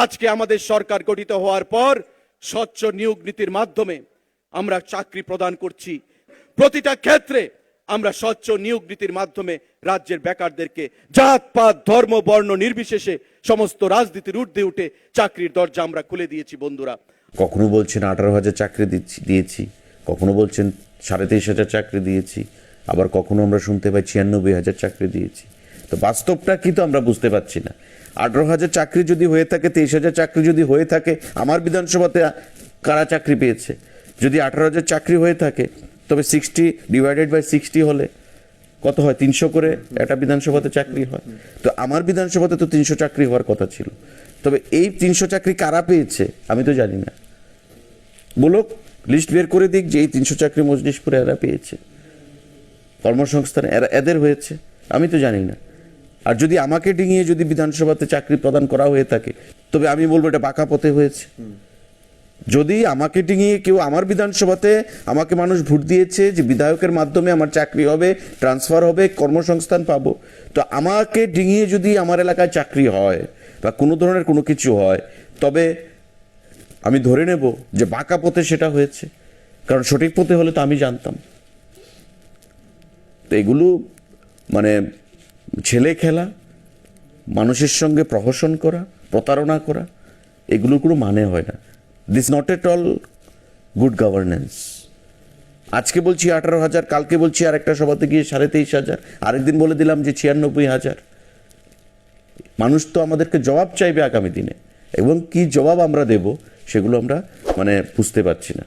আজকে আমাদের সরকার গঠিত হওয়ার পর স্বচ্ছ নিয়োগ নীতির মাধ্যমে আমরা চাকরি প্রদান করছি। প্রতিটা ক্ষেত্রে আমরা স্বচ্ছ নিয়োগ নীতির মাধ্যমে রাজ্যের বেকারদেরকে জাতপাত ধর্ম বর্ণ নির্বিশেষে সমস্ত রাজনীতির ঊর্ধ্বে উঠে চাকরির দরজা আমরা খুলে দিয়েছি। বন্ধুরা, কখনো বলছেন 18,000 চাকরি দিয়েছি, কখনো বলছেন 23,500 চাকরি দিয়েছি, আবার কখনো আমরা শুনতে পাই 96,000 চাকরি দিয়েছি। তো বাস্তবটা কি তো আমরা বুঝতে পারছি না। 18,000 চাকরি যদি হয়ে থাকে, 23,000 চাকরি যদি হয়ে থাকে, আমার বিধানসভাতে কারা চাকরি পেয়েছে? যদি 18,000 চাকরি হয়ে থাকে তবে 60/60 হলে কত হয়? 300 করে একটা বিধানসভাতে চাকরি হয়। তো আমার বিধানসভাতে তো 300 চাকরি হওয়ার কথা ছিল। তবে এই 300 চাকরি কারা পেয়েছে আমি তো জানি না। বলুক, লিস্ট বের করে দিক যে এই 300 চাকরি মজলিশপুরে এরা পেয়েছে, কর্মসংস্থান এদের হয়েছে, আমি তো জানি না। আর যদি আমাকে ডিঙিয়ে যদি বিধানসভাতে চাকরি প্রদান করা হয়ে থাকে তবে আমি বলবো এটা বাঁকা পথে হয়েছে। যদি আমাকে ডিঙিয়ে কেউ আমার বিধানসভাতে আমাকে মানুষ ভোট দিয়েছে যে বিধায়কের মাধ্যমে আমার চাকরি হবে, ট্রান্সফার হবে, কর্মসংস্থান পাবো, তো আমাকে ডিঙিয়ে যদি আমার এলাকায় চাকরি হয় বা কোনো ধরনের কোনো কিছু হয় তবে আমি ধরে নেব যে বাঁকা পথে সেটা হয়েছে, কারণ সঠিক পথে হলে তো আমি জানতাম। তো এগুলো মানে ছেলে খেলা, মানুষের সঙ্গে প্রহসন করা, প্রতারণা করা, এগুলোর কোনো মানে হয় না। This not at all good governance. আজকে বলছি 18,000, কালকে বলছি আর একটা সভাতে গিয়ে 23,500, আরেকদিন বলে দিলাম যে 96,000। মানুষ তো আমাদেরকে জবাব চাইবে আগামী দিনে, এবং কি জবাব আমরা দেব সেগুলো আমরা বুঝতে পারছি না।